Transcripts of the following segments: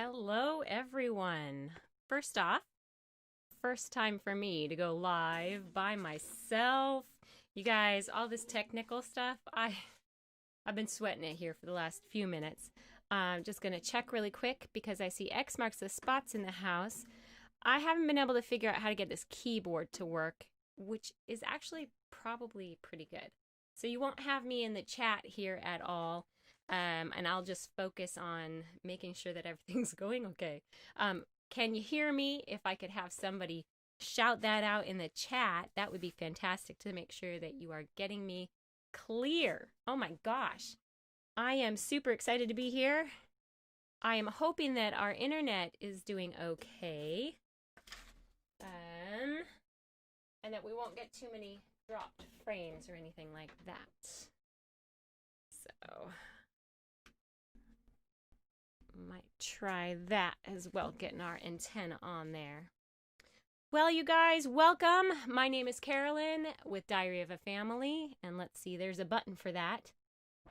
Hello, everyone. First off, first time for me to go live by myself. You guys, all this technical stuff, I've been sweating it here for the last few minutes. I'm just going to check really quick because I see X marks the spots in the house. I haven't been able to figure out how to get this keyboard to work, which is actually probably pretty good. So you won't have me in the chat here at all. And I'll just focus on making sure that everything's going okay. Can you hear me? If I could have somebody shout that out in the chat, that would be fantastic to make sure that you are getting me clear. Oh my gosh. I am super excited to be here. I am hoping that our internet is doing okay. And that we won't get too many dropped frames or anything like that. So might try that as well, getting our antenna on there. Well, you guys, welcome. My name is Carolyn with Diary of a Family, and let's see, there's a button for that.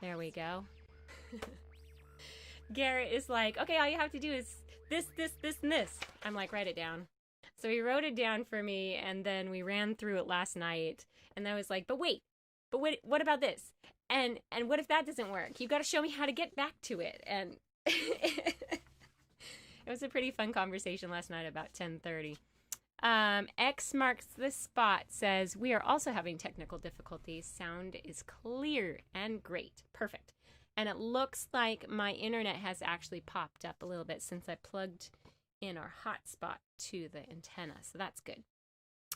There we go. Garrett is like, okay, all you have to do is this, and this. I'm like, write it down. So he wrote it down for me, and then we ran through it last night, and I was like, but wait, what about this? And what if that doesn't work? You got to show me how to get back to it. And it was a pretty fun conversation last night about 10:30. X marks the spot says, we are also having technical difficulties. Sound is clear and great. Perfect. And it looks like my internet has actually popped up a little bit since I plugged in our hotspot to the antenna. So that's good.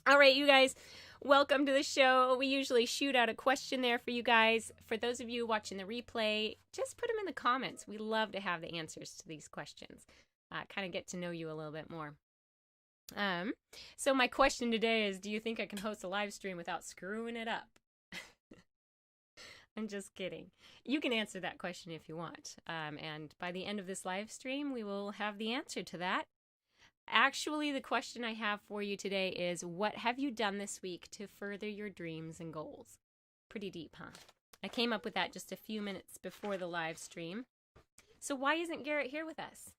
All right, you guys, welcome to the show. We usually shoot out a question there for you guys. For those of you watching the replay, just put them in the comments. We love to have the answers to these questions. Kind of get to know you a little bit more. So my question today is, do you think I can host a live stream without screwing it up? I'm just kidding. You can answer that question if you want. And by the end of this live stream, we will have the answer to that. Actually, the question I have for you today is, what have you done this week to further your dreams and goals? Pretty deep, huh? I came up with that just a few minutes before the live stream. So why isn't Garrett here with us?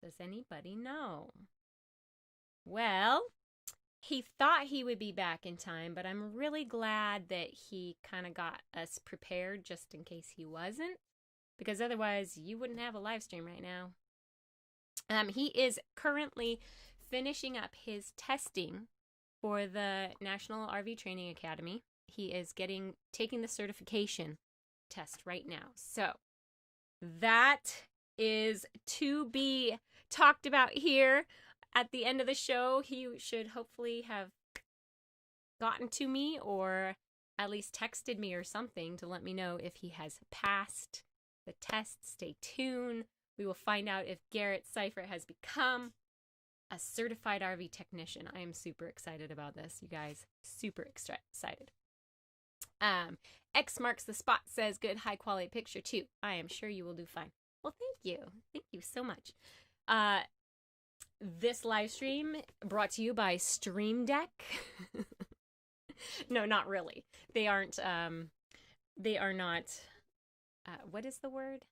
Does anybody know? Well, he thought he would be back in time, but I'm really glad that he kind of got us prepared just in case he wasn't, because otherwise you wouldn't have a live stream right now. He is currently finishing up his testing for the National RV Training Academy. He is taking the certification test right now. So that is to be talked about here. At the end of the show, he should hopefully have gotten to me or at least texted me or something to let me know if he has passed the test. Stay tuned. We will find out if Garrett Seifert has become a certified RV technician. I am super excited about this, you guys. Super excited. X marks the spot says, good high quality picture too. I am sure you will do fine. Well, thank you. Thank you so much. This live stream brought to you by Stream Deck. No, not really. They are not, what is the word?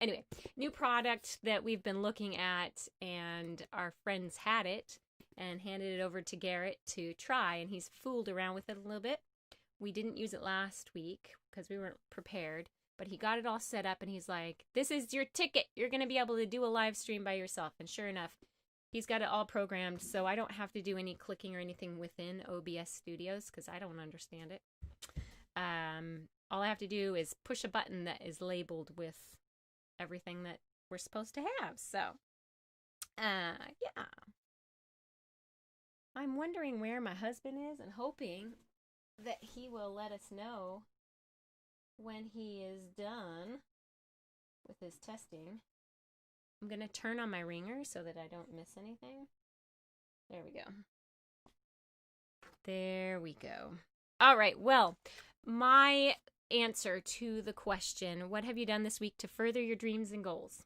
Anyway, new product that we've been looking at, and our friends had it and handed it over to Garrett to try, and he's fooled around with it a little bit. We didn't use it last week because we weren't prepared, but he got it all set up, and he's like, this is your ticket. You're going to be able to do a live stream by yourself. And sure enough, he's got it all programmed, so I don't have to do any clicking or anything within OBS Studios because I don't understand it. All I have to do is push a button that is labeled with everything that we're supposed to have. So, yeah. I'm wondering where my husband is and hoping that he will let us know when he is done with his testing. I'm going to turn on my ringer so that I don't miss anything. There we go. There we go. All right. Well, my answer to the question, what have you done this week to further your dreams and goals?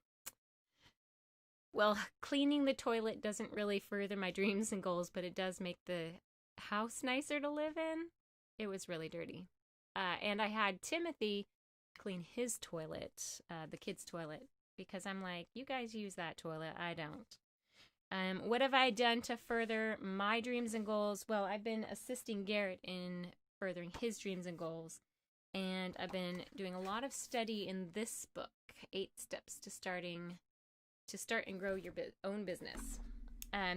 Well, cleaning the toilet doesn't really further my dreams and goals, but it does make the house nicer to live in. It was really dirty. And I had Timothy clean his toilet, the kids' toilet, because I'm like, you guys use that toilet. I don't. What have I done to further my dreams and goals? Well, I've been assisting Garrett in furthering his dreams and goals. And I've been doing a lot of study in this book, 8 Steps to Start and Grow Your Own Business.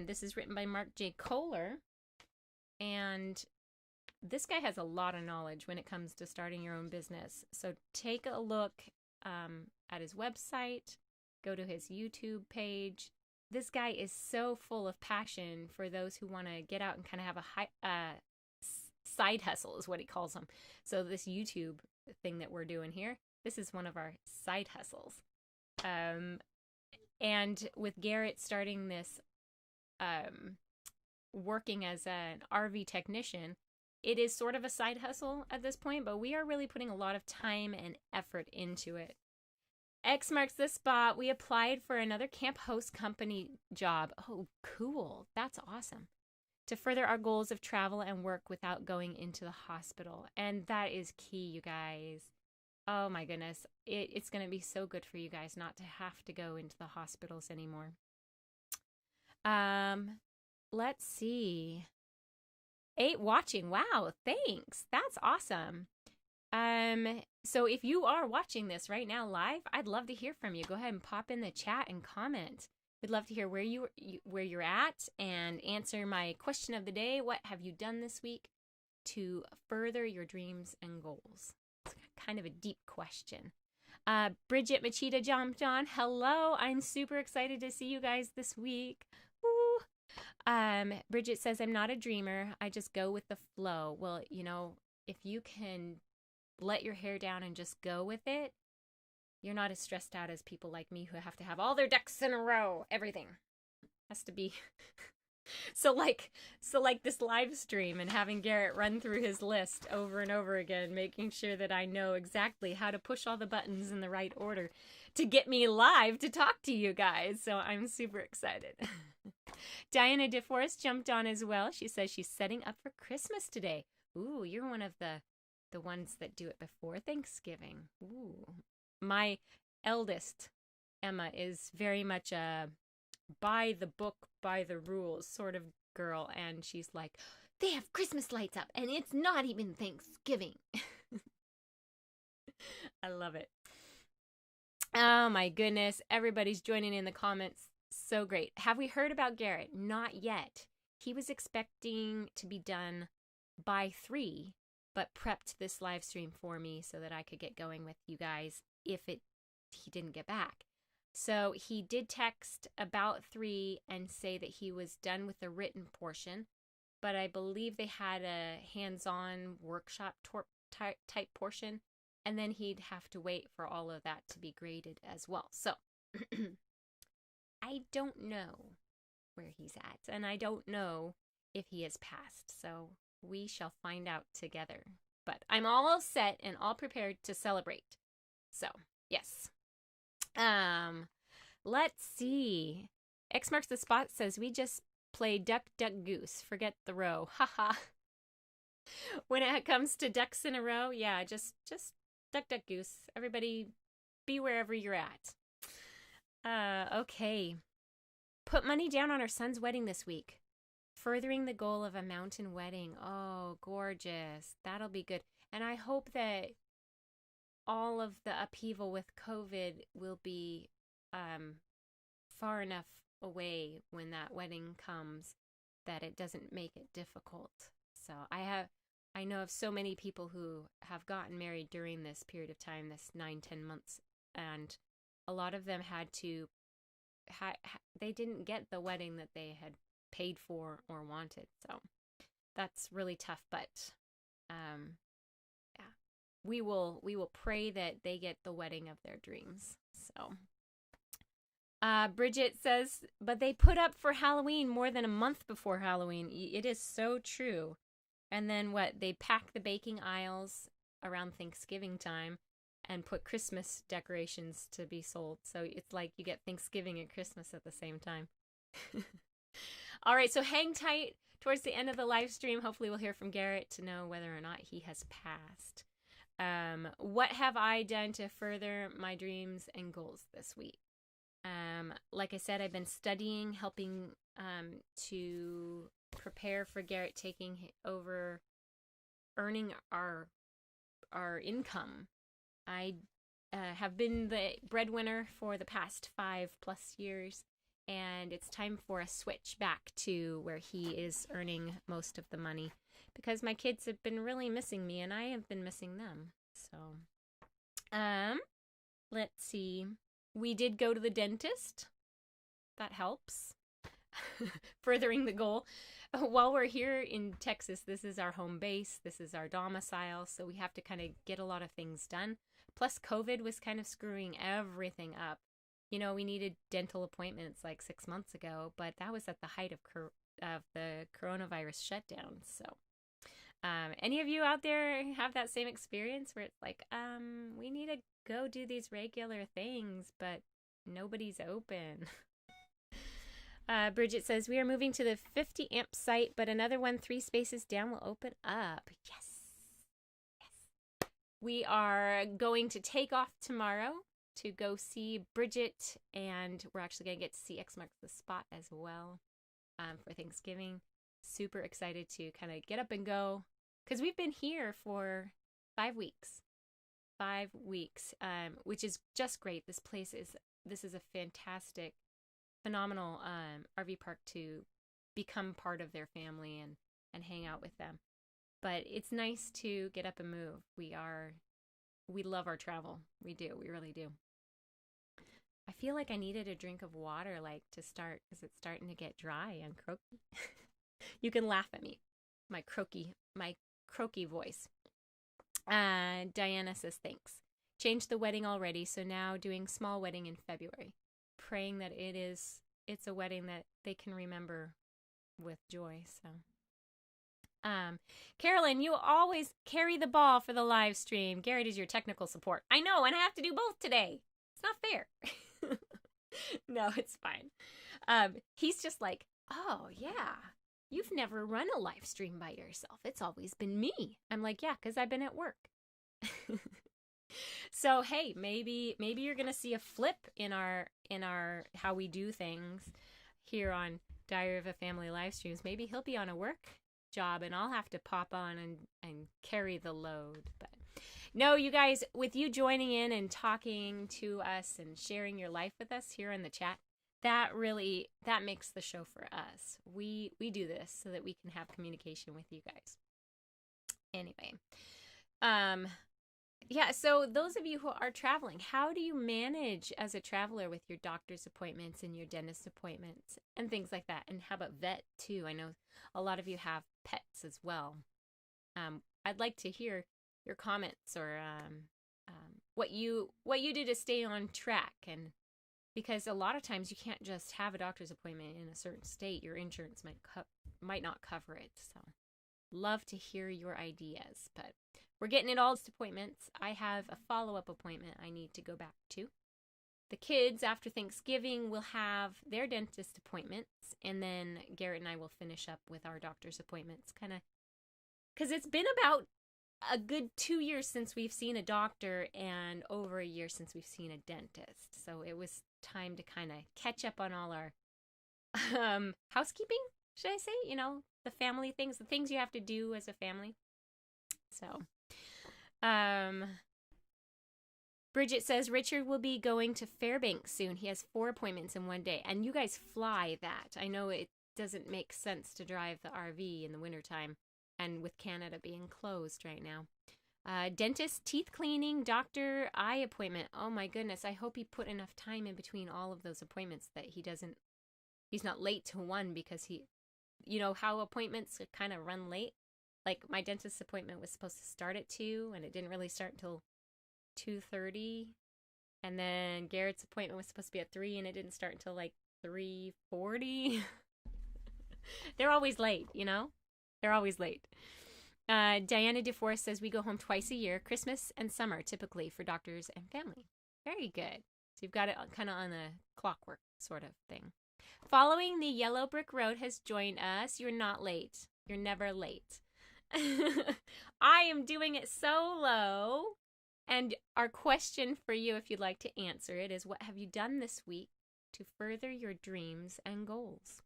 This is written by Mark J. Kohler. And this guy has a lot of knowledge when it comes to starting your own business. So take a look at his website, go to his YouTube page. This guy is so full of passion for those who want to get out and kind of have a side hustle is what he calls them. So this YouTube thing that we're doing here, this is one of our side hustles. And with Garrett starting this, working as an RV technician, it is sort of a side hustle at this point, but we are really putting a lot of time and effort into it. X marks the spot. We applied for another camp host company job. Oh, cool. That's awesome. To further our goals of travel and work without going into the hospital. And that is key, you guys. Oh my goodness. It's going to be so good for you guys not to have to go into the hospitals anymore. Let's see. 8 watching. Wow, thanks. That's awesome. So if you are watching this right now live, I'd love to hear from you. Go ahead and pop in the chat and comment. We'd love to hear where you're at and answer my question of the day. What have you done this week to further your dreams and goals? It's kind of a deep question. Bridget Machida jumped on. Hello, I'm super excited to see you guys this week. Woo. Bridget says, I'm not a dreamer. I just go with the flow. Well, you know, if you can let your hair down and just go with it, you're not as stressed out as people like me who have to have all their ducks in a row. Everything has to be. So like this live stream and having Garrett run through his list over and over again, making sure that I know exactly how to push all the buttons in the right order to get me live to talk to you guys. So I'm super excited. Diana DeForest jumped on as well. She says she's setting up for Christmas today. Ooh, you're one of the ones that do it before Thanksgiving. Ooh. My eldest, Emma, is very much a by the book, by the rules sort of girl. And she's like, they have Christmas lights up and it's not even Thanksgiving. I love it. Oh my goodness. Everybody's joining in the comments. So great. Have we heard about Garrett? Not yet. He was expecting to be done by 3, but prepped this live stream for me so that I could get going with you guys if he didn't get back. So he did text about 3 and say that he was done with the written portion, but I believe they had a hands-on workshop type portion, and then he'd have to wait for all of that to be graded as well. So I don't know where he's at, and I don't know if he has passed. So we shall find out together. But I'm all set and all prepared to celebrate. So, yes. Let's see. X marks the spot says we just play duck, duck, goose. Forget the row. Haha. When it comes to ducks in a row, yeah, just duck, duck, goose. Everybody be wherever you're at. Okay. Put money down on our son's wedding this week. Furthering the goal of a mountain wedding. Oh, gorgeous. That'll be good. And I hope that all of the upheaval with COVID will be far enough away when that wedding comes that it doesn't make it difficult. So I know of so many people who have gotten married during this period of time, this 9-10 months, and a lot of them had to, they didn't get the wedding that they had paid for or wanted. So that's really tough, but yeah, we will pray that they get the wedding of their dreams. So Bridget says, but they put up for Halloween more than a month before Halloween. It is so true. And then what? They pack the baking aisles around Thanksgiving time and put Christmas decorations to be sold. So it's like you get Thanksgiving and Christmas at the same time. All right, so hang tight towards the end of the live stream. Hopefully we'll hear from Garrett to know whether or not he has passed. What have I done to further my dreams and goals this week? Like I said, I've been studying, helping to prepare for Garrett taking over, earning our income. I have been the breadwinner for the past 5+ years, and it's time for a switch back to where he is earning most of the money because my kids have been really missing me and I have been missing them. So, let's see. We did go to the dentist. That helps. Furthering the goal. While we're here in Texas, this is our home base. This is our domicile. So we have to kind of get a lot of things done. Plus, COVID was kind of screwing everything up. You know, we needed dental appointments like 6 months ago, but that was at the height of the coronavirus shutdown. So, any of you out there have that same experience where it's like, we need to go do these regular things, but nobody's open? Bridget says, we are moving to the 50 amp site, but another one 3 spaces down will open up. Yes. Yes. We are going to take off tomorrow to go see Bridget, and we're actually going to get to see X Marks the Spot as well for Thanksgiving. Super excited to kind of get up and go because we've been here for 5 weeks. 5 weeks, which is just great. This is a fantastic, phenomenal RV park to become part of their family and hang out with them. But it's nice to get up and move. We love our travel. We do. We really do. I feel like I needed a drink of water to start because it's starting to get dry and croaky. You can laugh at me. My croaky voice. Diana says, thanks. Changed the wedding already, so now doing small wedding in February. Praying that it's a wedding that they can remember with joy. So, Carolyn, you always carry the ball for the live stream. Garrett is your technical support. I know, and I have to do both today. It's not fair. No, it's fine. He's just like, oh yeah, you've never run a live stream by yourself. It's always been me. I'm like, yeah, because I've been at work. So hey, maybe you're gonna see a flip in our how we do things here on Diary of a Family live streams. Maybe he'll be on a work job and I'll have to pop on and carry the load. But no, you guys, with you joining in and talking to us and sharing your life with us here in the chat, that makes the show for us. We do this so that we can have communication with you guys. Anyway, yeah, so those of you who are traveling, how do you manage as a traveler with your doctor's appointments and your dentist appointments and things like that? And how about vet too? I know a lot of you have pets as well. I'd like to hear your comments or what you do to stay on track, and because a lot of times you can't just have a doctor's appointment in a certain state. Your insurance might not cover it. So love to hear your ideas, but we're getting it all to appointments. I have a follow-up appointment I need to go back to. The kids, after Thanksgiving, will have their dentist appointments, and then Garrett and I will finish up with our doctor's appointments, kind of, because it's been about a good 2 years since we've seen a doctor and over a year since we've seen a dentist. So it was time to kind of catch up on all our housekeeping, should I say? You know, the family things, the things you have to do as a family. So, Bridget says Richard will be going to Fairbanks soon. He has 4 appointments in one day. And you guys fly that. I know it doesn't make sense to drive the RV in the wintertime, and with Canada being closed right now. Dentist, teeth cleaning, doctor, eye appointment. Oh my goodness. I hope he put enough time in between all of those appointments that he's not late to one, because you know how appointments kind of run late? Like my dentist appointment was supposed to start at 2 and it didn't really start until 2:30. And then Garrett's appointment was supposed to be at 3 and it didn't start until like 3:40. They're always late, you know? They're always late. Diana DeForest says we go home twice a year, Christmas and summer, typically for doctors and family. Very good. So you've got it kind of on a clockwork sort of thing. Following the Yellow Brick Road has joined us. You're not late. You're never late. I am doing it solo. And our question for you, if you'd like to answer it, is what have you done this week to further your dreams and goals?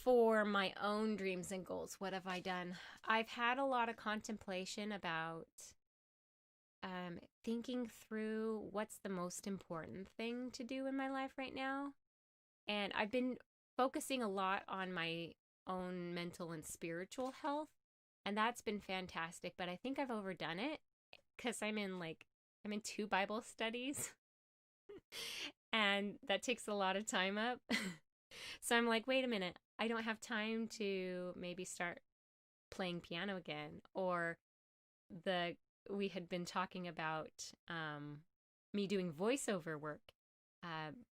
For my own dreams and goals, what have I done? I've had a lot of contemplation about thinking through what's the most important thing to do in my life right now. And I've been focusing a lot on my own mental and spiritual health. And that's been fantastic. But I think I've overdone it because I'm in 2 Bible studies. And that takes a lot of time up. So I'm like, wait a minute. I don't have time to maybe start playing piano again. Or we had been talking about me doing voiceover work.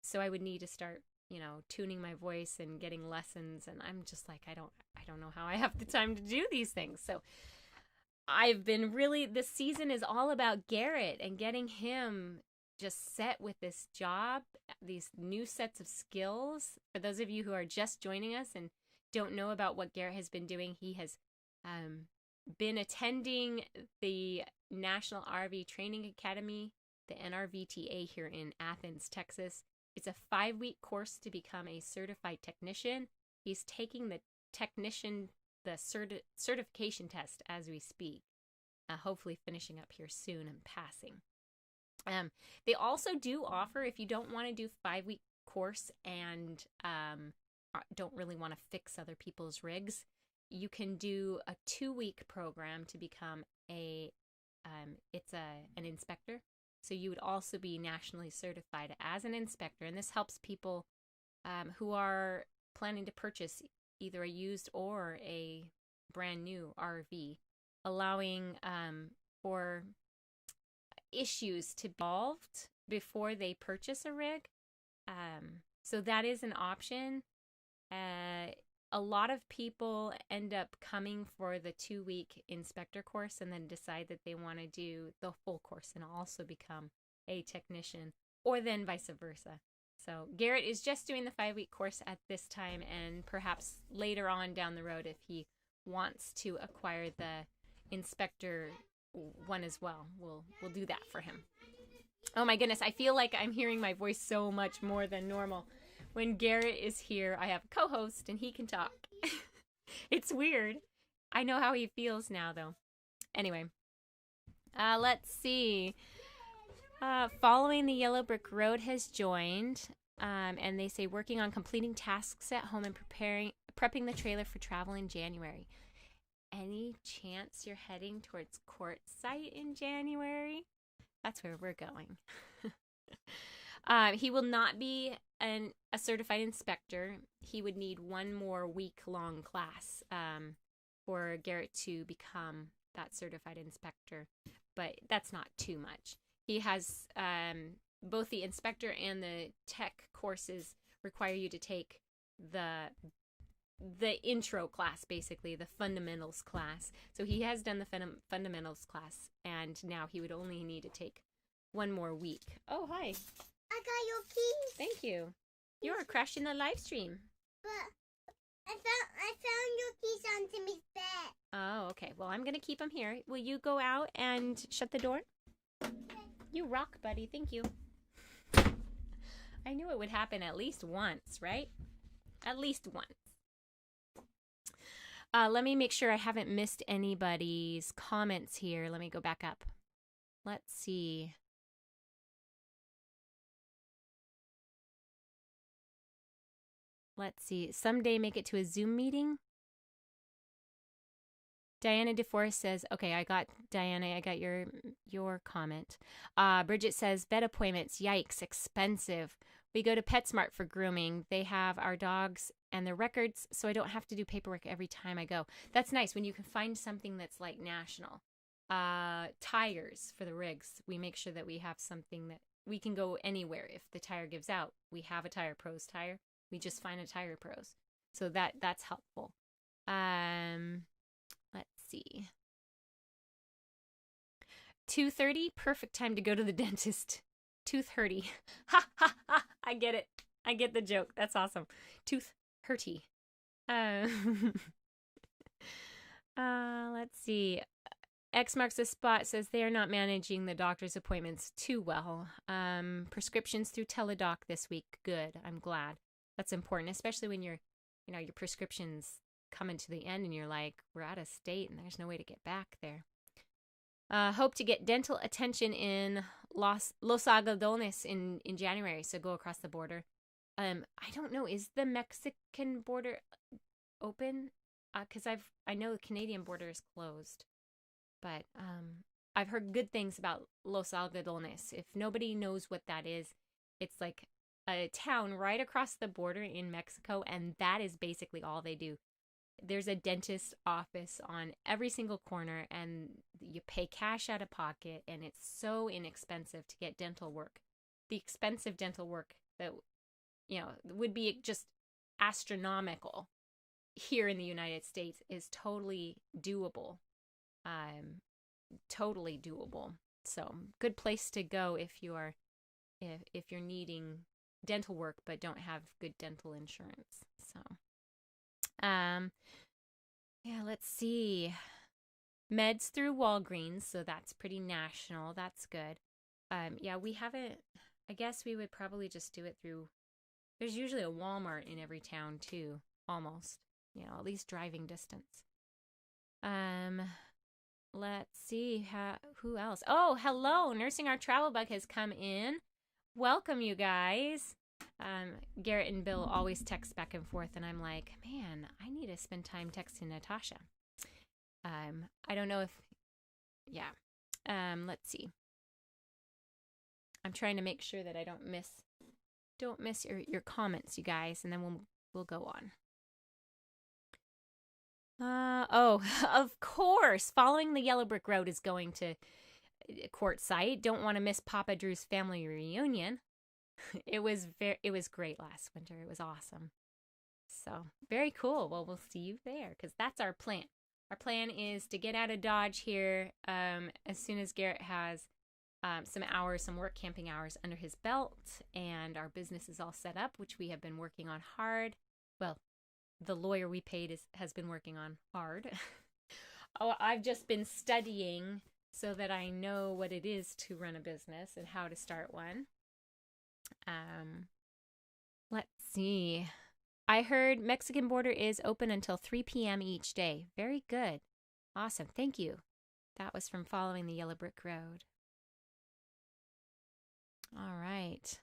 So I would need to start, tuning my voice and getting lessons. And I'm just like, I don't know how I have the time to do these things. So I've been this season is all about Garrett and getting him just set with this job, these new sets of skills. For those of you who are just joining us and don't know about what Garrett has been doing, he has been attending the National RV Training Academy, the NRVTA here in Athens, Texas. It's a 5-week course to become a certified technician. He's taking the certification test as we speak, hopefully finishing up here soon and passing. They also do offer, if you don't want to do 5-week course and don't really want to fix other people's rigs, you can do a 2-week program to become an inspector. So you would also be nationally certified as an inspector, and this helps people who are planning to purchase either a used or a brand new RV, allowing for issues to be solved before they purchase a rig. So that is an option. A lot of people end up coming for the 2-week inspector course and then decide that they want to do the full course and also become a technician, or then vice versa. So Garrett is just doing the 5-week course at this time, and perhaps later on down the road, if he wants to acquire the inspector one as well, we'll do that for him. Oh my goodness, I feel like I'm hearing my voice so much more than normal. When Garrett is here, I have a co-host and he can talk. It's weird. I know how he feels now, though. Anyway, let's see. Following the Yellow Brick Road has joined, and they say working on completing tasks at home and prepping the trailer for travel in January. Any chance you're heading towards Quartzsite in January? That's where we're going. He will not be a certified inspector. He would need 1 more week-long class for Garrett to become that certified inspector, but that's not too much. He has both the inspector and the tech courses require you to take the intro class, basically, the fundamentals class. So he has done the fundamentals class, and now he would only need to take 1 more week. Oh, hi. I got your keys. Thank you. You are crashing the live stream. But I found your keys on Timmy's bed. Oh, okay. Well, I'm going to keep them here. Will you go out and shut the door? Okay. You rock, buddy. Thank you. I knew it would happen at least once, right? At least once. Let me make sure I haven't missed anybody's comments here. Let me go back up. Let's see. Let's see. Someday make it to a Zoom meeting. Diana DeForest says, okay, I got your comment. Bridget says, vet appointments, yikes, expensive. We go to PetSmart for grooming. They have our dogs and their records, so I don't have to do paperwork every time I go. That's nice when you can find something that's like national. Tires for the rigs. We make sure that we have something that we can go anywhere. If the tire gives out, we have a Tire Pros tire. We just find a Tire Pros. So that's helpful. Let's see. 2:30, perfect time to go to the dentist. 2:30. Ha ha ha. I get it. I get the joke. That's awesome. Tooth hurty. Let's see. X marks the spot says they are not managing the doctor's appointments too well. Prescriptions through Teladoc this week. Good. I'm glad. That's important, especially when your prescriptions coming to the end and you're like, we're out of state and there's no way to get back there. Hope to get dental attention in Los Algodones in January, so go across the border. I don't know, is the Mexican border open? Because I know the Canadian border is closed, but I've heard good things about Los Algodones. If nobody knows what that is, it's like a town right across the border in Mexico, and that is basically all they do. There's a dentist office on every single corner, and you pay cash out of pocket, and it's so inexpensive to get dental work. The expensive dental work that, would be just astronomical here in the United States is totally doable. Totally doable. So, good place to go if you're needing dental work but don't have good dental insurance. So, yeah, let's see. Meds through Walgreens, so that's pretty national. That's good. Yeah, we haven't. I guess we would probably just do it through. There's usually a Walmart in every town too, almost. At least driving distance. Let's see who else. Oh, hello! Nursing Our Travel Bug has come in. Welcome, you guys. Garrett and Bill always text back and forth, and I'm like, man, I need to spend time texting Natasha. I don't know if, yeah. Let's see. I'm trying to make sure that I don't miss your comments, you guys, and then we'll go on. Of course, Following the Yellow Brick Road is going to Quartzsite. Don't want to miss Papa Drew's family reunion. It was great last winter. It was awesome. So, very cool. Well, we'll see you there because that's our plan. Our plan is to get out of Dodge here as soon as Garrett has some work camping hours under his belt, and our business is all set up, which we have been working on hard. Well, the lawyer we paid has been working on hard. I've just been studying so that I know what it is to run a business and how to start one. Let's see. I heard Mexican border is open until 3 p.m. each day. Very good. Awesome. Thank you. That was from Following the Yellow Brick Road. All right.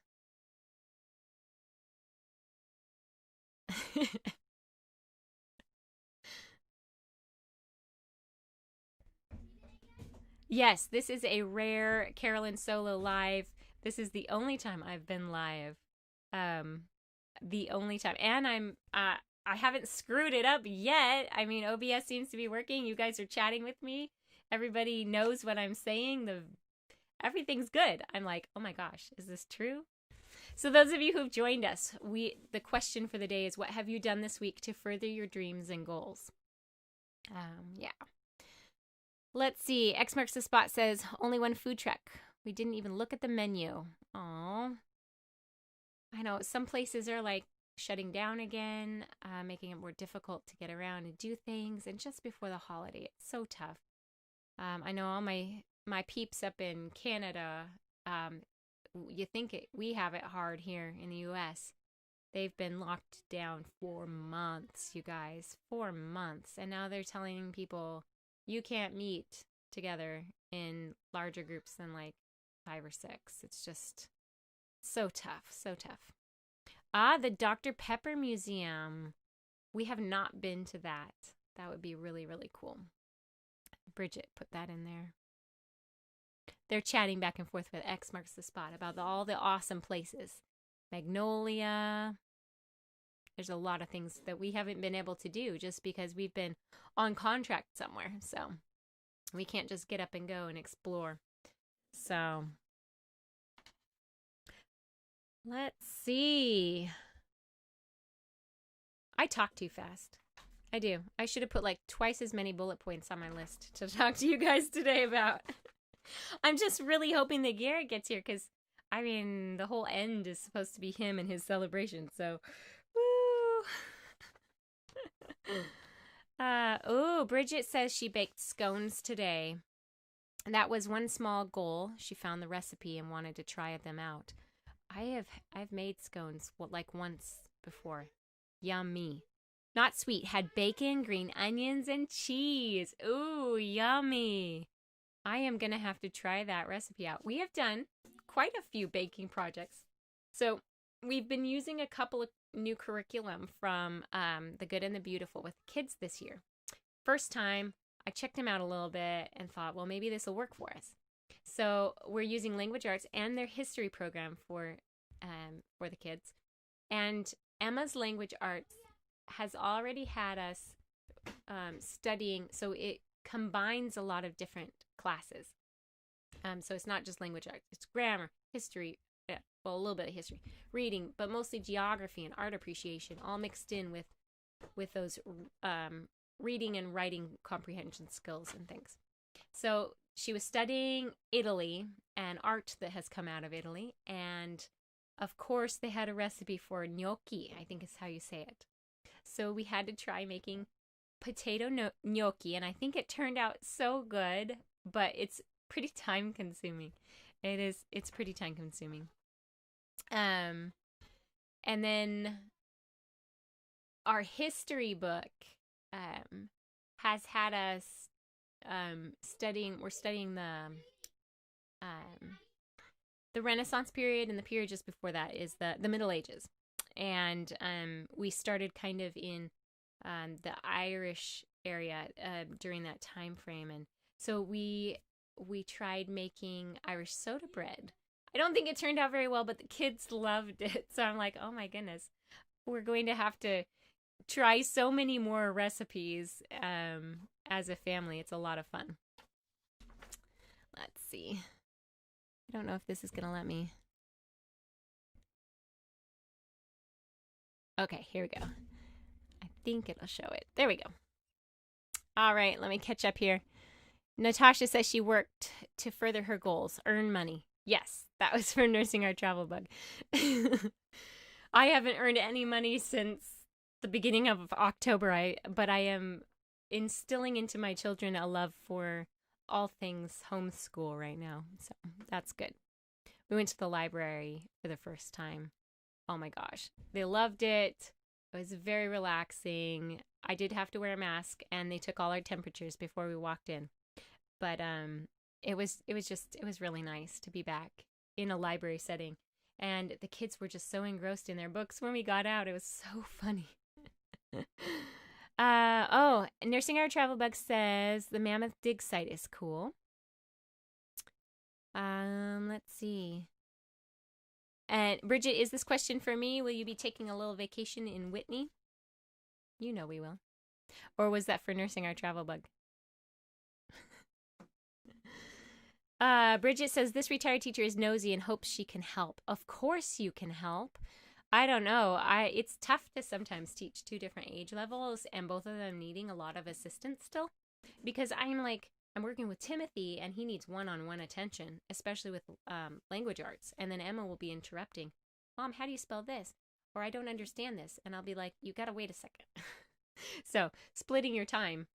Yes, this is a rare Carolyn Solo live. This is the only time I've been live. The only time. And I haven't screwed it up yet. I mean, OBS seems to be working. You guys are chatting with me. Everybody knows what I'm saying. Everything's good. I'm like, oh my gosh, is this true? So those of you who've joined us, the question for the day is, what have you done this week to further your dreams and goals? Yeah. Let's see. X marks the spot says, only one food truck. We didn't even look at the menu. Aw. I know some places are like shutting down again, making it more difficult to get around and do things. And just before the holiday, it's so tough. I know all my peeps up in Canada, you think we have it hard here in the U.S. They've been locked down for months, you guys, 4 months. And now they're telling people you can't meet together in larger groups than like 5 or 6. It's just so tough, so tough. The Dr. Pepper Museum. We have not been to that. That would be really, really cool. Bridget put that in there. They're chatting back and forth with X marks the spot about all the awesome places. Magnolia. There's a lot of things that we haven't been able to do just because we've been on contract somewhere. So we can't just get up and go and explore. So let's see. I talk too fast. I do. I should have put like twice as many bullet points on my list to talk to you guys today about. I'm just really hoping that Garrett gets here because, I mean, the whole end is supposed to be him and his celebration. So, woo. Bridget says she baked scones today. that was one small goal. She found the recipe and wanted to try them out. I've made scones like once before. Yummy. Not sweet. Had bacon, green onions, and cheese. Ooh, yummy. I am going to have to try that recipe out. We have done quite a few baking projects. So we've been using a couple of new curriculum from The Good and the Beautiful with kids this year. First time, I checked them out a little bit and thought, well, maybe this will work for us. So we're using language arts and their history program for the kids. And Emma's language arts has already had us studying, so it combines a lot of different classes. So it's not just language arts, it's grammar, history, well, a little bit of history, reading, but mostly geography and art appreciation, all mixed in with those reading and writing comprehension skills and things. So she was studying Italy and art that has come out of Italy, and of course they had a recipe for gnocchi, I think is how you say it. So we had to try making potato gnocchi, and I think it turned out so good, but it's pretty time consuming. It's pretty time consuming. And then our history book has had us studying the Renaissance period, and the period just before that is the Middle Ages. And we started kind of in the Irish area during that time frame, and so we tried making Irish soda bread. I don't think it turned out very well, but the kids loved it. So I'm like, oh my goodness, we're going to have to try so many more recipes as a family. It's a lot of fun. Let's see. I don't know if this is going to let me. Okay, here we go. I think it'll show it. There we go. All right, let me catch up here. Natasha says she worked to further her goals, earn money. Yes, that was for Nursing Our Travel Bug. I haven't earned any money since the beginning of October, but I am instilling into my children a love for all things homeschool right now, so that's good. We went to the library for the first time. Oh my gosh, they loved it. It was very relaxing. I did have to wear a mask, and they took all our temperatures before we walked in. But it was really nice to be back in a library setting, and the kids were just so engrossed in their books when we got out. It was so funny. Nursing Our Travel Bug says the Mammoth Dig site is cool. Let's see. And Bridget, is this question for me? Will you be taking a little vacation in Whitney? You know we will. Or was that for Nursing Our Travel Bug? Bridget says this retired teacher is nosy and hopes she can help. Of course you can help. I don't know. It's tough to sometimes teach two different age levels and both of them needing a lot of assistance still, because I'm working with Timothy and he needs one-on-one attention, especially with language arts. And then Emma will be interrupting. Mom, how do you spell this? Or I don't understand this. And I'll be like, you got to wait a second. So splitting your time.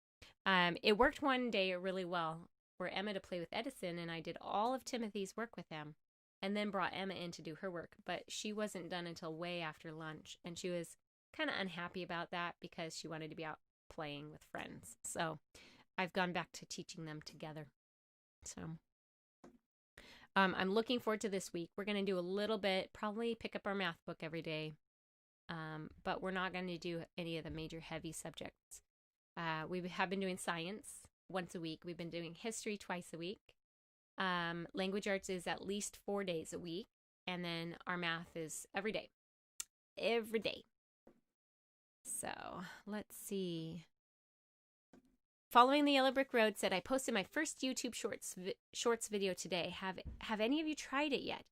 It worked one day really well for Emma to play with Edison, and I did all of Timothy's work with him and then brought Emma in to do her work. But she wasn't done until way after lunch, and she was kind of unhappy about that because she wanted to be out playing with friends. So I've gone back to teaching them together. So I'm looking forward to this week. We're going to do a little bit, probably pick up our math book every day, but we're not going to do any of the major heavy subjects. We have been doing science once a week. We've been doing history twice a week. Language arts is at least 4 days a week. And then our math is every day. Every day. So let's see. Following the Yellow Brick Road said, I posted my first YouTube shorts video today. Have any of you tried it yet?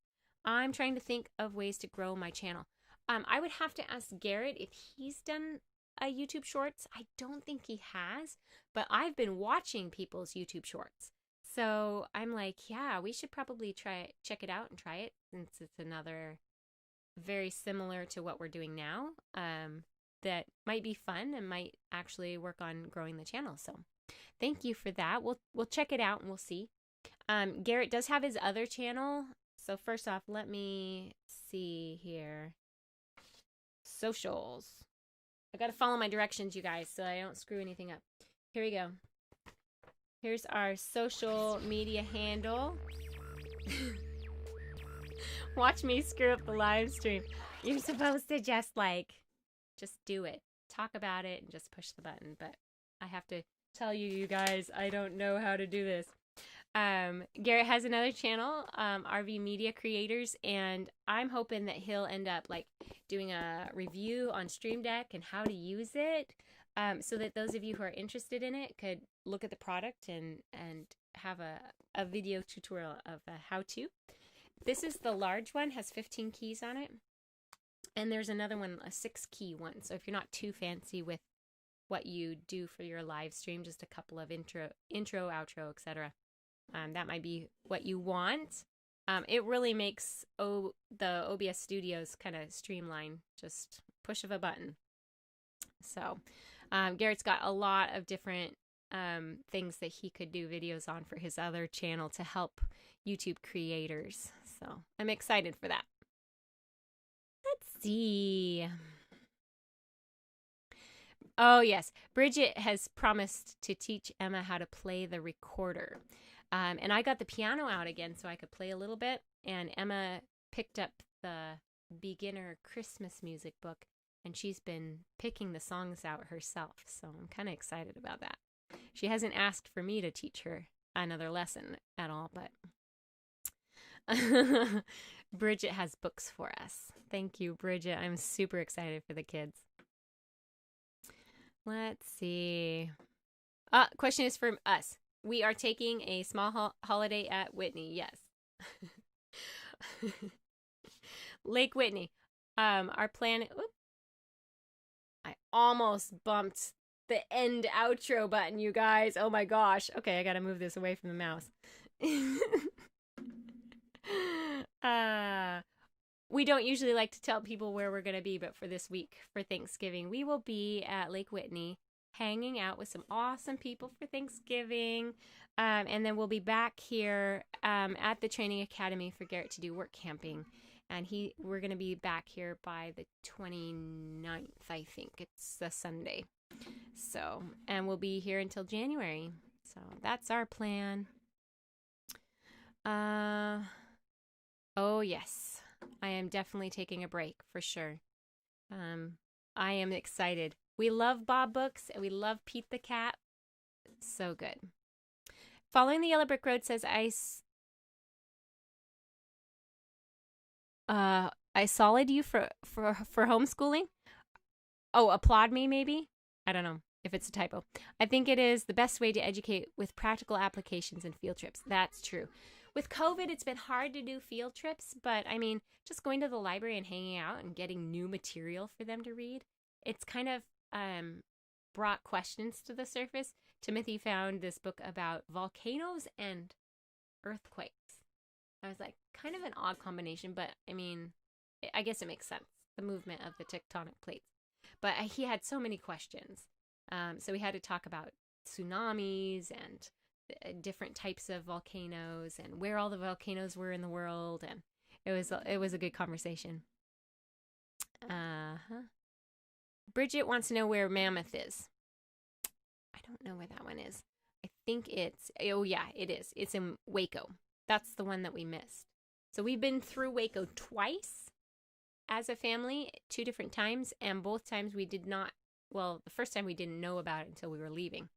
I'm trying to think of ways to grow my channel. I would have to ask Garrett if he's done a YouTube shorts. I don't think he has, but I've been watching people's YouTube shorts. So I'm like, yeah, we should probably check it out and try it, since it's another very similar to what we're doing now. That might be fun and might actually work on growing the channel. So thank you for that. We'll check it out and we'll see. Garrett does have his other channel. So first off, let me see here. Socials. I got to follow my directions, you guys, so I don't screw anything up. Here we go. Here's our social media handle. Watch me screw up the live stream. You're supposed to just do it. Talk about it and just push the button. But I have to tell you, you guys, I don't know how to do this. Garrett has another channel, RV Media Creators, and I'm hoping that he'll end up doing a review on Stream Deck and how to use it, so that those of you who are interested in it could look at the product and have a video tutorial of how to. This is the large one, has 15 keys on it, and there's another one, a 6-key one. So if you're not too fancy with what you do for your live stream, just a couple of intro, outro, etc. That might be what you want. It really makes the OBS Studios kind of streamline, just push of a button. So Garrett's got a lot of different things that he could do videos on for his other channel to help YouTube creators. So I'm excited for that. Let's see. Oh, yes. Bridget has promised to teach Emma how to play the recorder. And I got the piano out again so I could play a little bit. And Emma picked up the beginner Christmas music book, and she's been picking the songs out herself. So I'm kind of excited about that. She hasn't asked for me to teach her another lesson at all, but Bridget has books for us. Thank you, Bridget. I'm super excited for the kids. Let's see. Question is from us. We are taking a small holiday at Whitney. Yes. Lake Whitney. Our plan. Oops, I almost bumped the end outro button, you guys. Oh my gosh. Okay, I gotta move this away from the mouse. We don't usually like to tell people where we're gonna be, but for this week, for Thanksgiving, we will be at Lake Whitney, hanging out with some awesome people for Thanksgiving. And then we'll be back here at the training academy for Garrett to do work camping. And we're going to be back here by the 29th, I think. It's a Sunday. So, and we'll be here until January. So that's our plan. Oh, yes. I am definitely taking a break for sure. I am excited. We love Bob books and we love Pete the cat. So good. Following the Yellow Brick Road says I solid you for homeschooling. Oh, applaud me maybe? I don't know if it's a typo. I think it is the best way to educate with practical applications and field trips. That's true. With COVID, it's been hard to do field trips, but I mean, just going to the library and hanging out and getting new material for them to read, it's kind of brought questions to the surface. Timothy found this book about volcanoes and earthquakes. I was like, kind of an odd combination, but I mean, I guess it makes sense, the movement of the tectonic plates. But he had so many questions. So we had to talk about tsunamis and different types of volcanoes and where all the volcanoes were in the world. And it was a good conversation. Bridget wants to know where Mammoth is. I don't know where that one is. I think oh yeah, it is. It's in Waco. That's the one that we missed. So we've been through Waco twice as a family, 2 different times, and both times we did not, well, the first time we didn't know about it until we were leaving.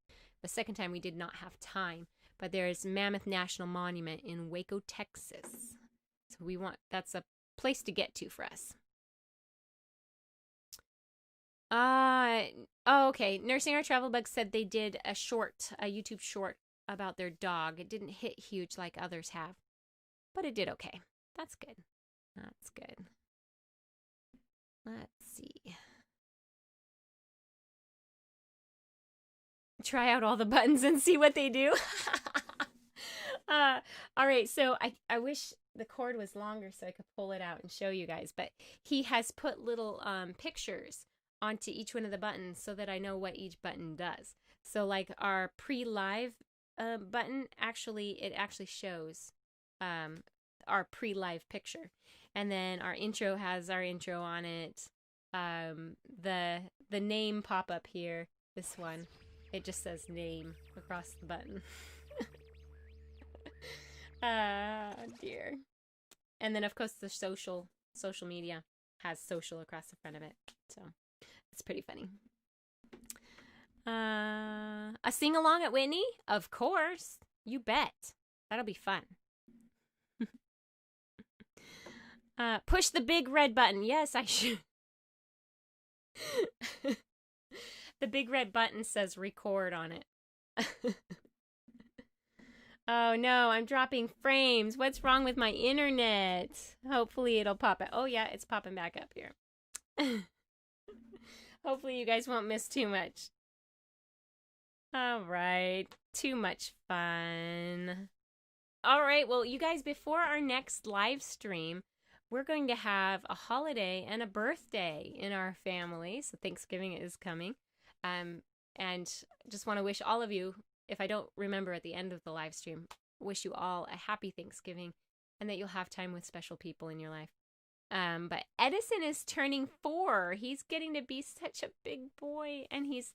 The second time we did not have time, but there's Mammoth National Monument in Waco, Texas. So that's a place to get to for us. Okay. Nursing Our Travel Bug said they did a YouTube short about their dog. It didn't hit huge like others have, but it did okay. That's good. That's good. Let's see. Try out all the buttons and see what they do. All right. So I wish the cord was longer so I could pull it out and show you guys, but he has put little pictures onto each one of the buttons so that I know what each button does. So like our pre-live button, it actually shows our pre-live picture. And then our intro has our intro on it. The name pop-up here, this one, it just says name across the button. Dear. And then, of course, the social media has social across the front of it. So it's pretty funny. A sing-along at Whitney? Of course. You bet. That'll be fun. Push the big red button. Yes, I should. The big red button says record on it. Oh no, I'm dropping frames. What's wrong with my internet? Hopefully it'll pop out. Oh yeah, it's popping back up here. Hopefully you guys won't miss too much. All right, too much fun. All right, well, you guys, before our next live stream, we're going to have a holiday and a birthday in our family. So Thanksgiving is coming. And just want to wish all of you, if I don't remember at the end of the live stream, wish you all a happy Thanksgiving and that you'll have time with special people in your life. But Edison is turning 4. He's getting to be such a big boy, and he's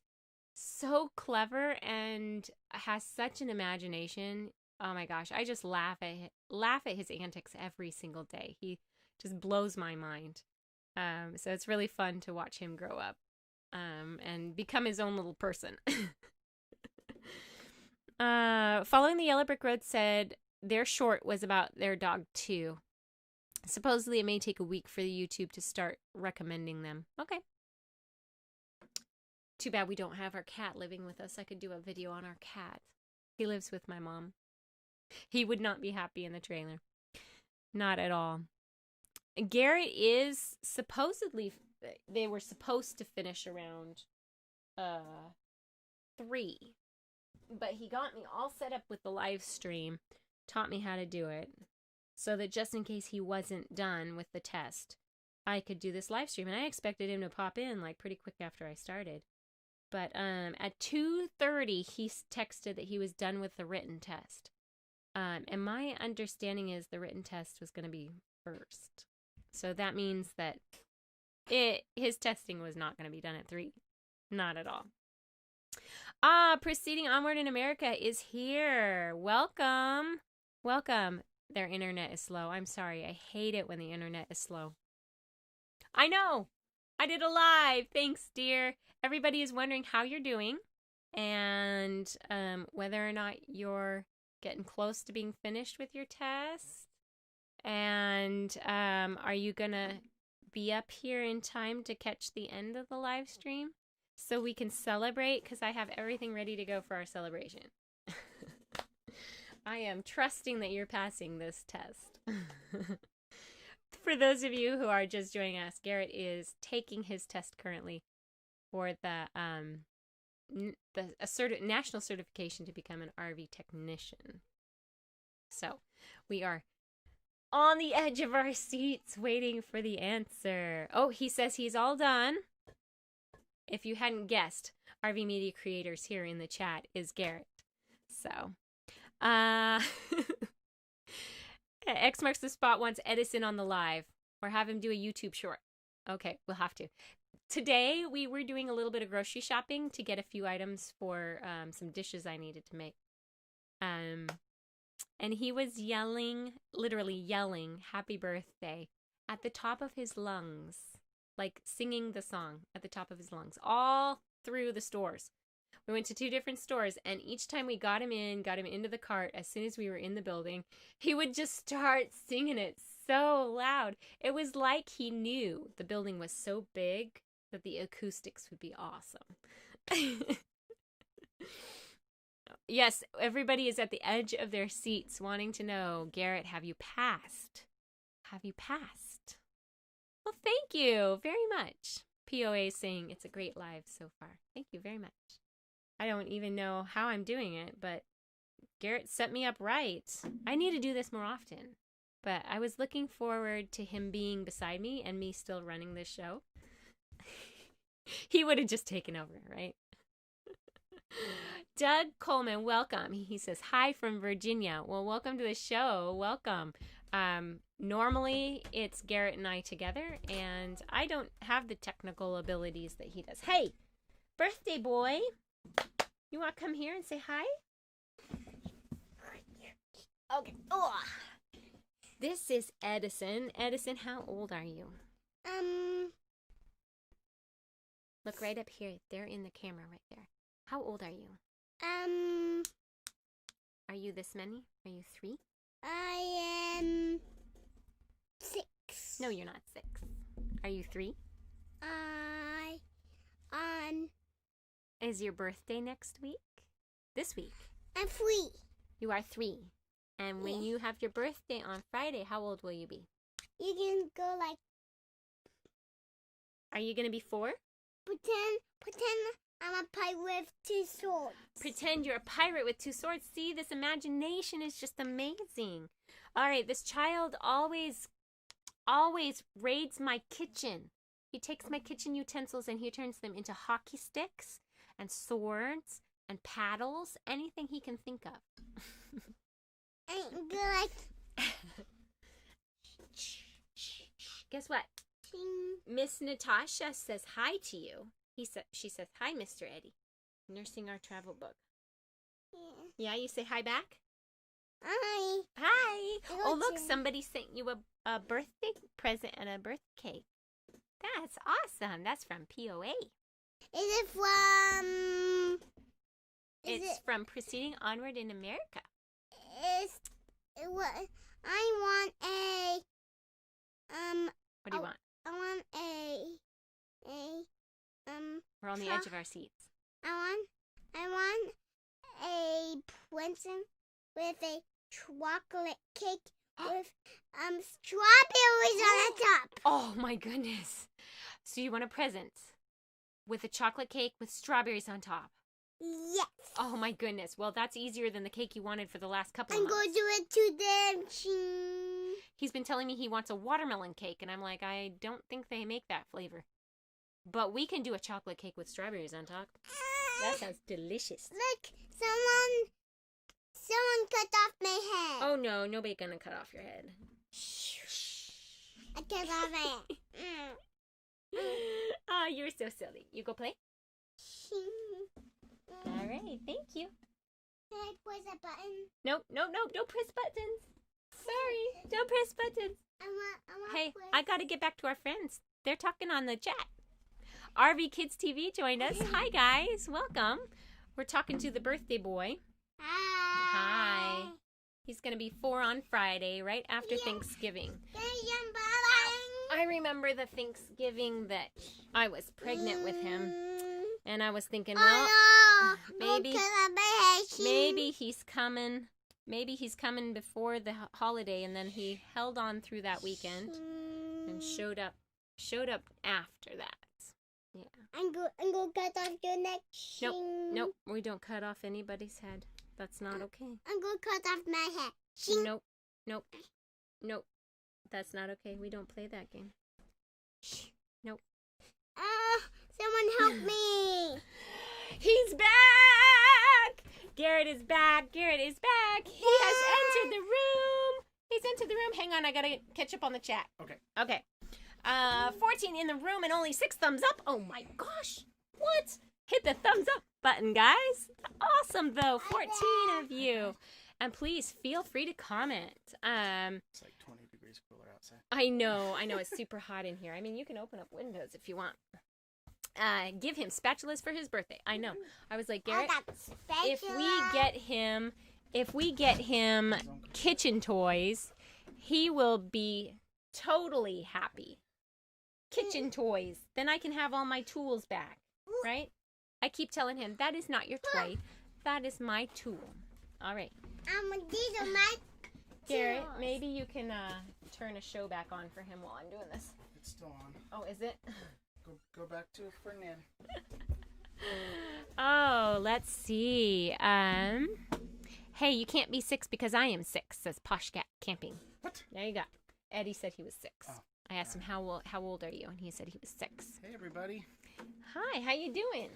so clever and has such an imagination. Oh my gosh, I just laugh at his antics every single day. He just blows my mind. So it's really fun to watch him grow up and become his own little person. Following the Yellow Brick Road said their short was about their dog too. Supposedly it may take a week for the YouTube to start recommending them. Okay. Too bad we don't have our cat living with us. I could do a video on our cat. He lives with my mom. He would not be happy in the trailer. Not at all. Garrett is supposedly, they were supposed to finish around 3. But he got me all set up with the live stream, taught me how to do it, so that just in case he wasn't done with the test, I could do this live stream. And I expected him to pop in like pretty quick after I started. But at 2:30, he texted that he was done with the written test. And my understanding is the written test was going to be first. So that means that his testing was not going to be done at 3. Not at all. Proceeding Onward in America is here. Welcome. Welcome. Their internet is slow. I'm sorry. I hate it when the internet is slow. I know. I did a live. Thanks, dear. Everybody is wondering how you're doing and whether or not you're getting close to being finished with your test. And are you going to be up here in time to catch the end of the live stream so we can celebrate? Because I have everything ready to go for our celebration. I am trusting that you're passing this test. For those of you who are just joining us, Garrett is taking his test currently for the national certification to become an RV technician. So we are on the edge of our seats waiting for the answer. Oh, he says he's all done. If you hadn't guessed, RV Media Creators here in the chat is Garrett. So, X Marks the Spot wants Edison on the live or have him do a YouTube short. Okay, we'll have to. Today, we were doing a little bit of grocery shopping to get a few items for some dishes I needed to make. And he was yelling, literally yelling, happy birthday at the top of his lungs. Like singing the song at the top of his lungs all through the stores. We went to 2 different stores, and each time we got him into the cart, as soon as we were in the building, he would just start singing it so loud. It was like he knew the building was so big that the acoustics would be awesome. Yes, everybody is at the edge of their seats wanting to know, Garrett, have you passed? Have you passed? Well, thank you very much. POA is saying it's a great live so far. Thank you very much. I don't even know how I'm doing it, but Garrett set me up right. I need to do this more often. But I was looking forward to him being beside me and me still running this show. He would have just taken over, right? Doug Coleman, welcome. He says, hi from Virginia. Well, welcome to the show. Welcome. Normally, it's Garrett and I together, and I don't have the technical abilities that he does. Hey, birthday boy, you want to come here and say hi? Okay. Oh. This is Edison. Edison, how old are you? Look right up here. They're in the camera right there. How old are you? Are you this many? Are you 3? I am 6. No, you're not 6. Are you 3? Is your birthday next week? This week? I'm 3. You are 3. And when you have your birthday on Friday, how old will you be? You can go like... Are you going to be 4? Pretend I'm a pirate with 2 swords. Pretend you're a pirate with 2 swords. See, this imagination is just amazing. All right, this child always raids my kitchen. He takes my kitchen utensils and he turns them into hockey sticks and swords and paddles, anything he can think of. And go like... Guess what? Miss Natasha says hi to you. She says, hi, Mr. Eddie. Nursing our travel book. Yeah, you say hi back? Hi. Hi. Oh, look, somebody sent you a birthday present and a birthday cake. That's awesome. That's from POA. Is it from... It's from Proceeding Onward in America. What? I want a... What do you want? I want We're on the edge of our seats. I want a present with a chocolate cake with strawberries on the top. Oh my goodness. So you want a present with a chocolate cake with strawberries on top? Yes. Oh my goodness. Well, that's easier than the cake you wanted for the last couple of months. I'm going to do it to them. He's been telling me he wants a watermelon cake, and I'm like, I don't think they make that flavor. But we can do a chocolate cake with strawberries on top. That sounds delicious. Look, someone cut off my head. Oh no, nobody gonna cut off your head. I cut off my head. Oh, you're so silly. You go play? All right, thank you. Can I press a button? Nope, don't press buttons. Sorry, don't press buttons. I want Hey, press. I gotta get back to our friends. They're talking on the chat. RV Kids TV joined us. Hi, guys. Welcome. We're talking to the birthday boy. Hi. He's going to be 4 on Friday, right after Thanksgiving. I remember the Thanksgiving that I was pregnant with him. And I was thinking, well, maybe he's coming. Maybe he's coming before the holiday. And then he held on through that weekend and showed up after that. Yeah. I'm going to cut off your neck. Nope. We don't cut off anybody's head. That's not okay. I'm going to cut off my head. Nope. That's not okay. We don't play that game. Nope. Someone help me. He's back! Garrett is back. He has entered the room. He's entered the room. Hang on, I gotta catch up on the chat. Okay. 14 in the room and only 6 thumbs up. Oh my gosh. What? Hit the thumbs up button, guys. Awesome, though. 14 of you. And please feel free to comment. It's like 20 degrees cooler outside. I know. It's super hot in here. I mean, you can open up windows if you want. Give him spatulas for his birthday. I know. I was like, Garrett, if we get him kitchen toys, he will be totally happy. Kitchen toys. Then I can have all my tools back, right? I keep telling him, that is not your toy. That is my tool. All right. These are my Garrett, tools. maybe you can turn a show back on for him while I'm doing this. It's still on. Oh, is it? Go back to it for Nan. Oh, let's see. Hey, you can't be 6 because I am 6, says Posh Cat Camping. What? There you go. Eddie said he was 6. Oh, I asked him, how old are you? And he said he was 6. Hey, everybody. Hi, how you doing?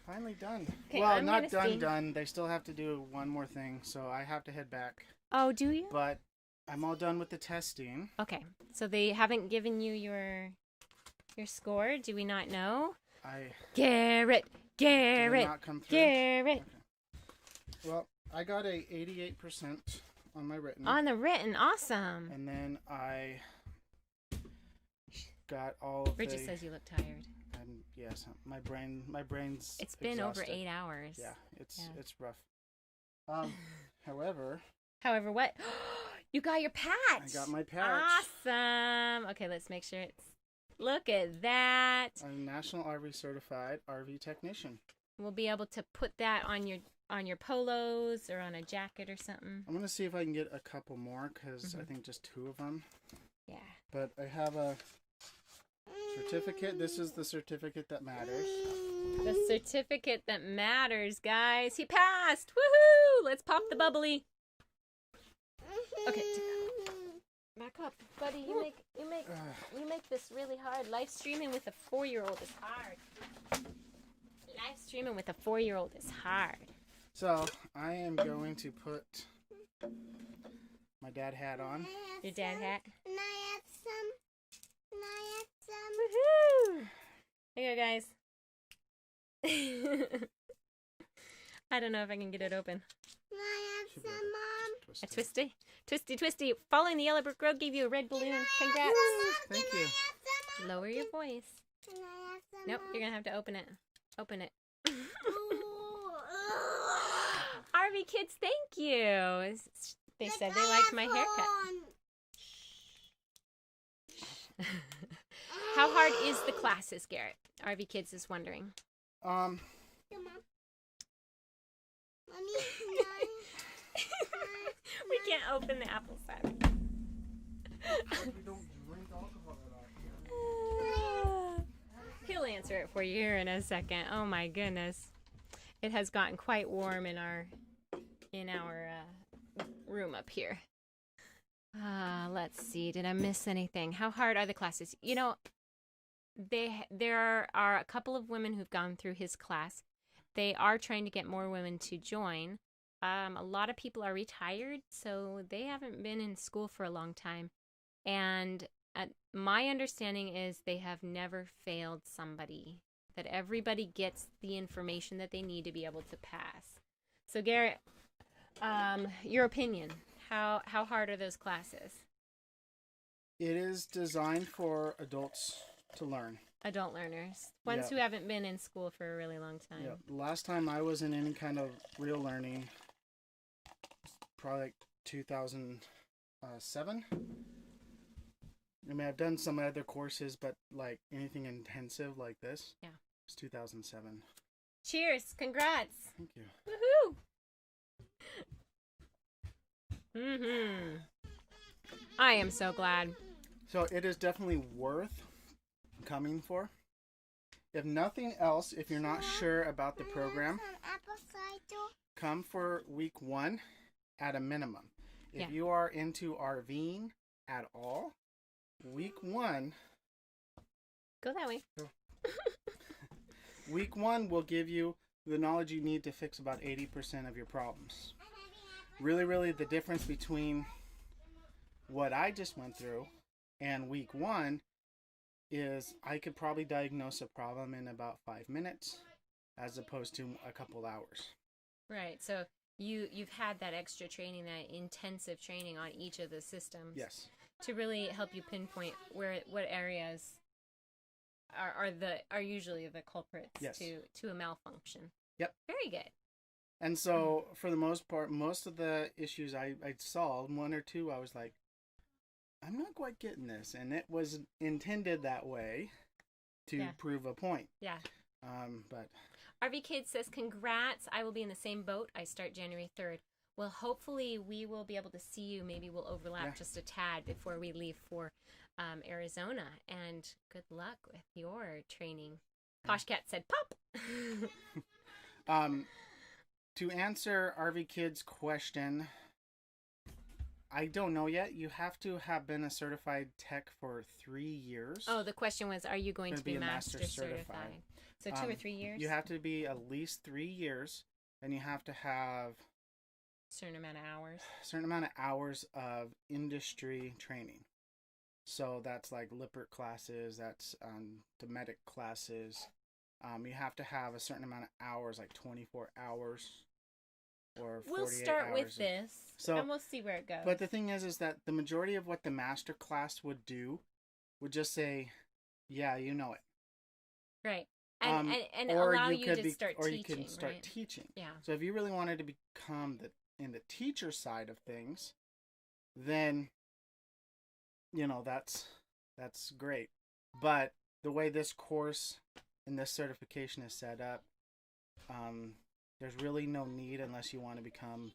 Finally done. Okay, well, I'm not gonna see. done. They still have to do one more thing, so I have to head back. Oh, do you? But I'm all done with the testing. Okay, so they haven't given you your score. Do we not know? Garrett, Did it Garrett, not come through? Garrett. Okay. Well, I got a 88% on my written. On the written, awesome. And then I got all of Bridget the... says you look tired. And yes, my brain's It's been exhausted. over 8 hours. Yeah, it's rough. However, what? You got your patch. I got my patch. Awesome. Okay, let's make sure it's. Look at that. I'm a National RV Certified RV Technician. We'll be able to put that on your polos or on a jacket or something. I'm gonna see if I can get a couple more because I think just 2 of them. Yeah. But I have a certificate. This is the certificate that matters. The certificate that matters, guys. He passed. Woohoo! Let's pop the bubbly. Okay. Back up, buddy. You make this really hard. Live streaming with a 4-year-old is hard. Live streaming with a 4-year-old is hard. So I am going to put my dad hat on. Your dad hat. Can I have some? Woohoo! Here you go, guys. I don't know if I can get it open. Can I have Should be some, able to Mom? twist A it. twisty. Following the Yellow Brick Road gave you a red balloon. Congrats. Thank you. Lower your voice. Can I have some? Nope, you're gonna have to open it. Open it. Ooh. RV kids, thank you. They said they liked my haircut. How hard is the classes, Garrett? RV Kids is wondering. Come on. Mommy, We can't open the apple cider. He'll answer it for you here in a second. Oh my goodness. It has gotten quite warm in our room up here. Let's see. Did I miss anything? How hard are the classes? You know, there are a couple of women who've gone through his class. They are trying to get more women to join. A lot of people are retired, so they haven't been in school for a long time. And my understanding is they have never failed somebody, that everybody gets the information that they need to be able to pass. So Garrett, your opinion, how hard are those classes? It is designed for adults to learn. Adult learners, ones who haven't been in school for a really long time. Yeah. The last time I was in any kind of real learning, probably like 2007. I mean, I've done some other courses, but like anything intensive like this, it's 2007. Cheers! Congrats! Thank you. Woohoo! I am so glad. So it is definitely worth coming for. If nothing else, if you're not sure about the program, apple cider. come for week 1 at a minimum. If you are into RVing at all, week 1. Go that way. Week 1 will give you the knowledge you need to fix about 80% of your problems. Really, the difference between what I just went through and week 1 is I could probably diagnose a problem in about 5 minutes as opposed to a couple hours. Right. So you've had that extra training, that intensive training on each of the systems. Yes. To really help you pinpoint what areas are usually the culprits to a malfunction. Yep. Very good. And so for the most part, most of the issues I solved, 1 or 2, I was like, I'm not quite getting this, and it was intended that way to prove a point. Yeah. But RV Kid says, congrats. I will be in the same boat. I start January 3rd. Well, hopefully we will be able to see you. Maybe we'll overlap just a tad before we leave for Arizona. And good luck with your training. Posh Cat said, pop. To answer RV Kid's question, I don't know yet. You have to have been a certified tech for 3 years. Oh, the question was, are you going to be a master certified? So 2 or 3 years? You have to be at least 3 years, and you have to have certain amount of hours. Certain amount of hours of industry training. So that's like Lippert classes, that's Dometic classes. You have to have a certain amount of hours, like 24 hours or 48 We'll start hours. With this, and we'll see where it goes. But the thing is that the majority of what the master class would do would just say, yeah, you know it. Right. And or allow you you could to start or teaching, you can start right? teaching. Yeah. So if you really wanted to become in the teacher side of things, then that's great. But the way this course and this certification is set up, there's really no need unless you want to become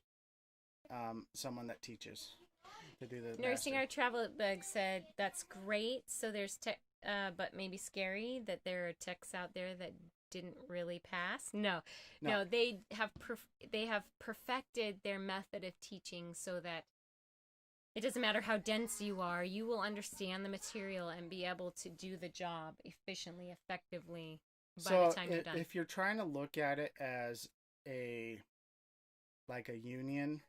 someone that teaches to do the Nursing master. Our Travel Bug said that's great. So there's tech, but maybe scary that there are techs out there that didn't really pass. No, they have perfected their method of teaching so that it doesn't matter how dense you are, you will understand the material and be able to do the job efficiently, effectively by the time you're done. If you're trying to look at it as a union,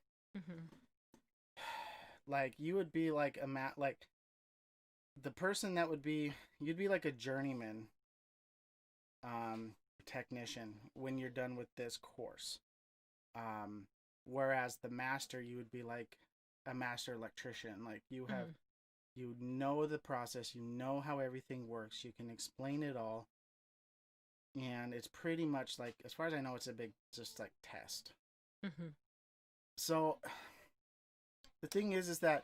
like you would be like the person that would be, you'd be like a journeyman technician when you're done with this course. Whereas the master, you would be like a master electrician. Like you have, you know the process, you know how everything works, you can explain it all. And it's pretty much like, as far as I know, it's a big, just like test. So the thing is that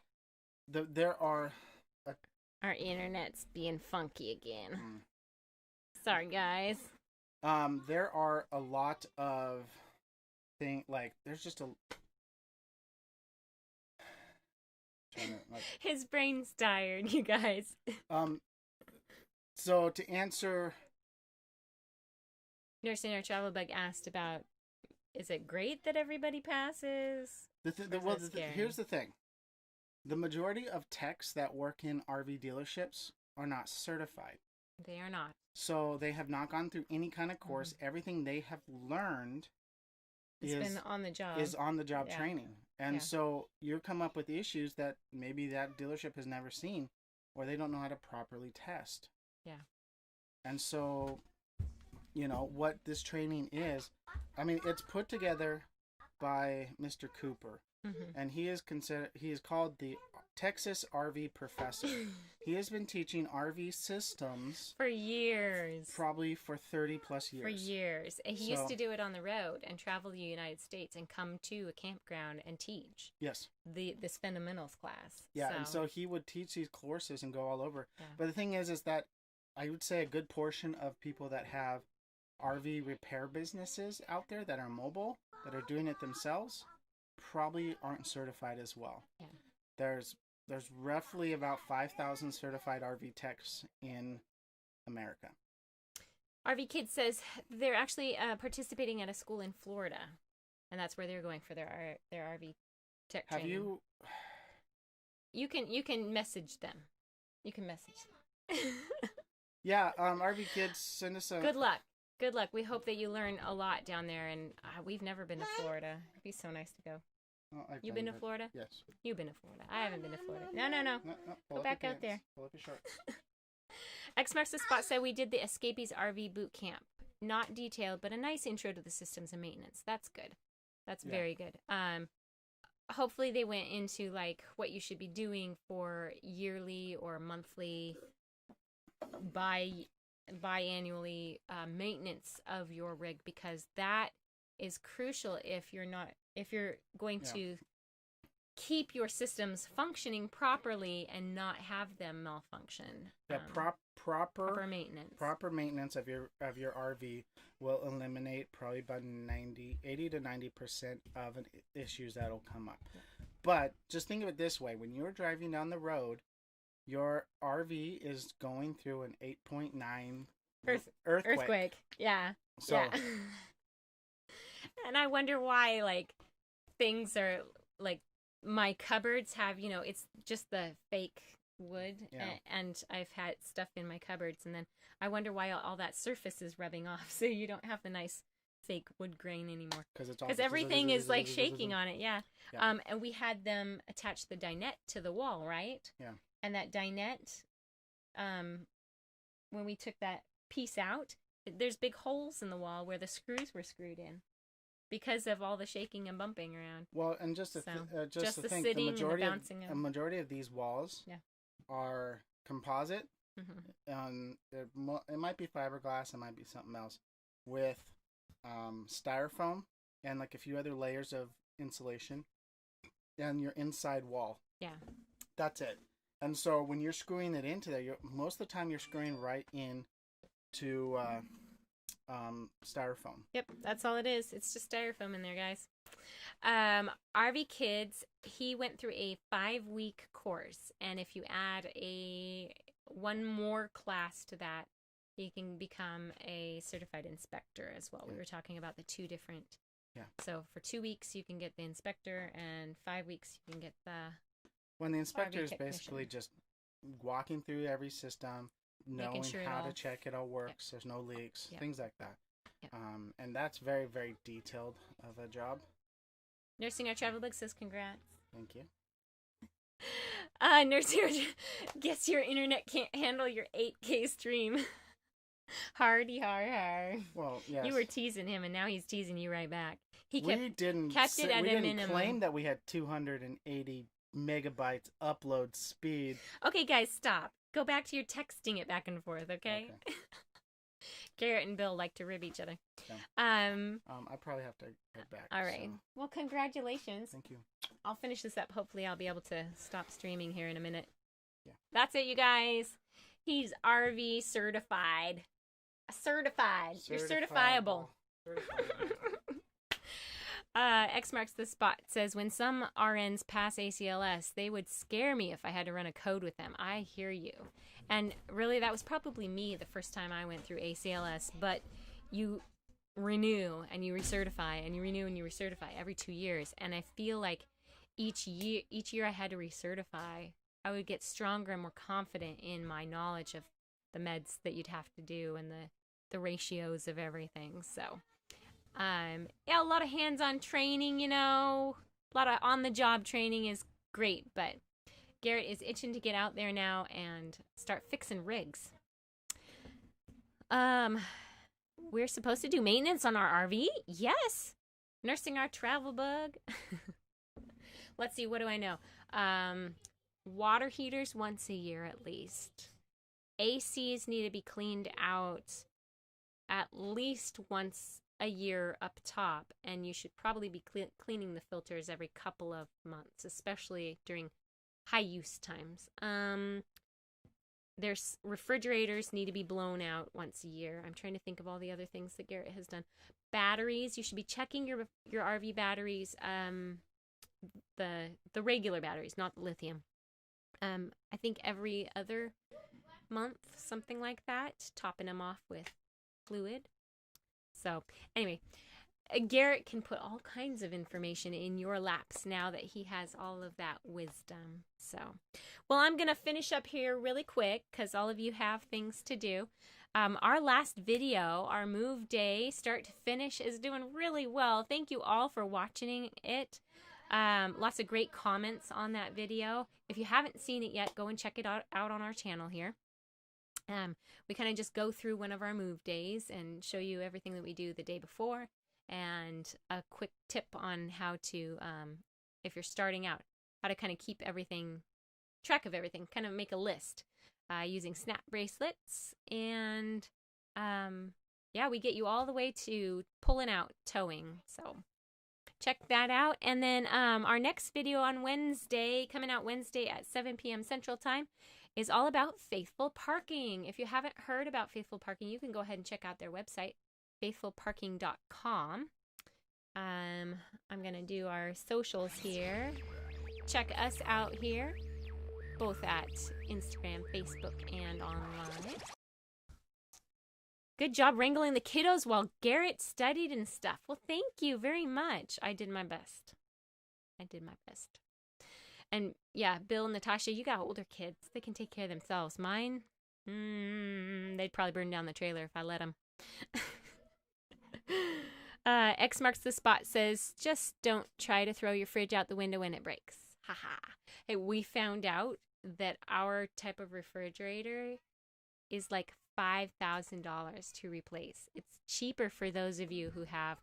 there are... Our internet's being funky again. Sorry, guys. There are a lot of there's just a... His brain's tired, you guys. So to answer... Nursing Our Travel Bug asked about, is it great that everybody passes? Here's the thing. The majority of techs that work in RV dealerships are not certified. They are not. So they have not gone through any kind of course. Everything they have learned been on the job. Is on the job training. And so you come up with issues that maybe that dealership has never seen, or they don't know how to properly test. Yeah. And so, what this training is, I mean, it's put together by Mr. Cooper. And he is called the Texas RV Professor. He has been teaching RV systems for years. Probably for 30 plus years. For years. He used to do it on the road and travel the United States and come to a campground and teach. Yes. This fundamentals class. Yeah, and so he would teach these courses and go all over. Yeah. But the thing is that I would say a good portion of people that have RV repair businesses out there that are mobile, that are doing it themselves, probably aren't certified as well. Yeah. There's roughly about 5,000 certified RV techs in America. RV Kid says they're actually participating at a school in Florida, and that's where they're going for their RV tech training. Have you? You can message them. You can message them. Yeah, RV Kids, send us a... Good luck. Good luck. We hope that you learn a lot down there, and we've never been to Florida. It'd be so nice to go. You been to Florida? Yes. You've been to Florida. I haven't been to Florida. No. Go back out there. Pull up your shorts. X marks the spot said we did the Escapees RV boot camp. Not detailed, but a nice intro to the systems and maintenance. That's good. That's very good. Hopefully they went into like what you should be doing for yearly or monthly, biannually maintenance of your rig, because that is crucial if you're going to keep your systems functioning properly and not have them malfunction. Proper maintenance. Proper maintenance of your RV will eliminate probably about 80 to 90% of issues that'll come up. Yeah. But just think of it this way: when you're driving down the road, your RV is going through an 8.9 earthquake. Yeah. So. Yeah. And I wonder why, like, things are like my cupboards have, it's just the fake wood, Yeah. and I've had stuff in my cupboards, and then I wonder why all that surface is rubbing off, so you don't have the nice fake wood grain anymore. Because everything is like shaking on it, yeah. Yeah. And we had them attach the dinette to the wall, right? Yeah. And that dinette, when we took that piece out, there's big holes in the wall where the screws were screwed in because of all the shaking and bumping around. Well, and just So, to just the think, sitting the and the majority bouncing of of- a majority of these walls Yeah. are composite. Mm-hmm. It might be fiberglass, it might be something else, with styrofoam and like a few other layers of insulation, and your inside wall. Yeah. That's it. And so when you're screwing it into there, most of the time you're screwing right in to styrofoam. Yep, that's all it is. It's just styrofoam in there, guys. RV Kids, he went through a 5-week course, and if you add one more class to that, you can become a certified inspector as well. We were talking about the 2 different. Yeah. So for 2 weeks you can get the inspector, and 5 weeks you can get the. When the inspector is technician. basically just walking through every system, knowing sure it how all- to check it all works, there's no leaks, Yep. things like that. Yep. And that's very, very detailed of a job. Nursing Our Travel Book says congrats. Thank you. Nursing, guess your internet can't handle your 8K stream. Hardy har. Well, yes. You were teasing him, and now he's teasing you right back. He we kept didn't it at we a didn't minimum. claim that we had 280 megabytes upload speed. Okay, guys, stop. Go back to your texting it back and forth, okay? Garrett and Bill like to rib each other. Yeah. I probably have to head back. All right. so Well, congratulations. thank you. I'll finish this up. Hopefully, I'll be able to stop streaming here in a minute. Yeah. That's it, you guys. He's RV certified. Certified. You're certifiable. X marks the spot says, when some RNs pass ACLS, they would scare me if I had to run a code with them. I hear you. And really, that was probably me the first time I went through ACLS. But you renew and you recertify and you renew and you recertify every 2 years. And I feel like each year I had to recertify, I would get stronger and more confident in my knowledge of the meds that you'd have to do and the ratios of everything. So, yeah, a lot of hands-on training, a lot of on-the-job training is great, but Garrett is itching to get out there now and start fixing rigs. We're supposed to do maintenance on our RV? Yes. Nursing Our Travel Bug. Let's see, what do I know? Water heaters once a year at least. ACs need to be cleaned out at least once a year up top, and you should probably be cleaning the filters every couple of months, especially during high use times. There's refrigerators need to be blown out once a year. I'm trying to think of all the other things that Garrett has done. Batteries, you should be checking your RV batteries, the regular batteries, not the lithium. I think every other month, something like that, topping them off with fluid. So anyway, Garrett can put all kinds of information in your laps now that he has all of that wisdom. So, well, I'm going to finish up here really quick because all of you have things to do. Our last video, our move day, start to finish, is doing really well. Thank you all for watching it. Lots of great comments on that video. If you haven't seen it yet, go and check it out on our channel here. We kind of just go through one of our move days and show you everything that we do the day before, and a quick tip on how to, if you're starting out, how to kind of keep track of everything, kind of make a list using snap bracelets. And yeah, we get you all the way to pulling out towing. So check that out. And then our next video on Wednesday, coming out Wednesday at 7 p.m. Central Time, is all about Faithful Parking. If you haven't heard about Faithful Parking, you can go ahead and check out their website, faithfulparking.com. I'm going to do our socials here. Check us out here, both at Instagram, Facebook, and online. Good job wrangling the kiddos while Garrett studied and stuff. Well, thank you very much. I did my best. And yeah, Bill and Natasha, you got older kids. They can take care of themselves. Mine, they'd probably burn down the trailer if I let them. X marks the spot says, just don't try to throw your fridge out the window when it breaks. Haha. Hey, we found out that our type of refrigerator is like $5,000 to replace. It's cheaper for those of you who have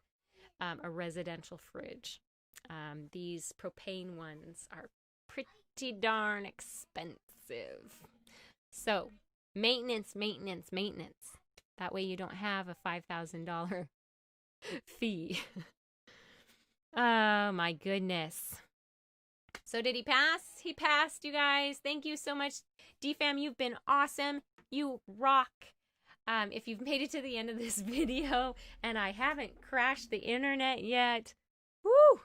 a residential fridge. These propane ones are pretty darn expensive. So, maintenance. That way you don't have a $5,000 fee. Oh my goodness. So did he pass? He passed, you guys. Thank you so much. DFAM, you've been awesome. You rock. If you've made it to the end of this video and I haven't crashed the internet yet, woo!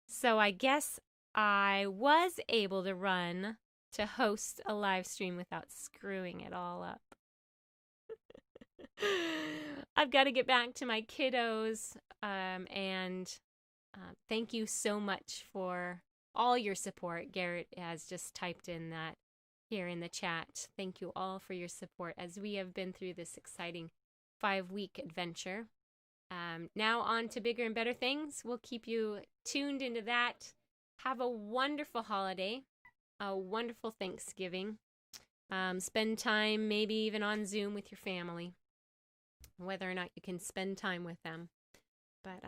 So I guess I was able to host a live stream without screwing it all up. I've got to get back to my kiddos, and thank you so much for all your support. Garrett has just typed in that here in the chat. Thank you all for your support as we have been through this exciting 5-week adventure. Now on to bigger and better things. We'll keep you tuned into that. Have a wonderful holiday, a wonderful Thanksgiving. Spend time maybe even on Zoom with your family, whether or not you can spend time with them. But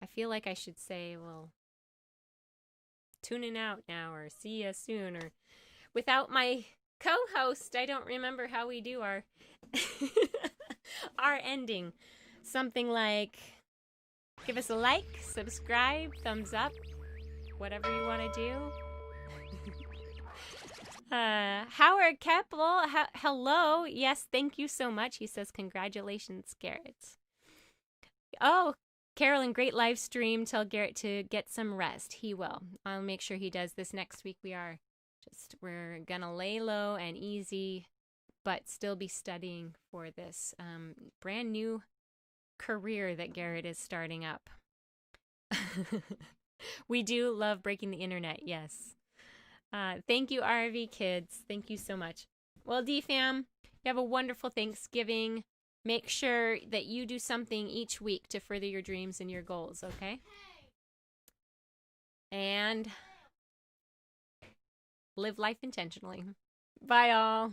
I feel like I should say, well, tuning out now or see you soon, or without my co-host, I don't remember how we do our our ending. Something like, give us a like, subscribe, thumbs up, whatever you want to do. Howard Keppel, hello. Yes, thank you so much. He says, congratulations, Garrett. Oh, Carolyn, great live stream. Tell Garrett to get some rest. He will. I'll make sure he does this next week. We're gonna lay low and easy, but still be studying for this brand new career that Garrett is starting up. We do love breaking the internet, yes. Thank you, RV Kids. Thank you so much. Well, DFAM, you have a wonderful Thanksgiving. Make sure that you do something each week to further your dreams and your goals, okay? And live life intentionally. Bye, all.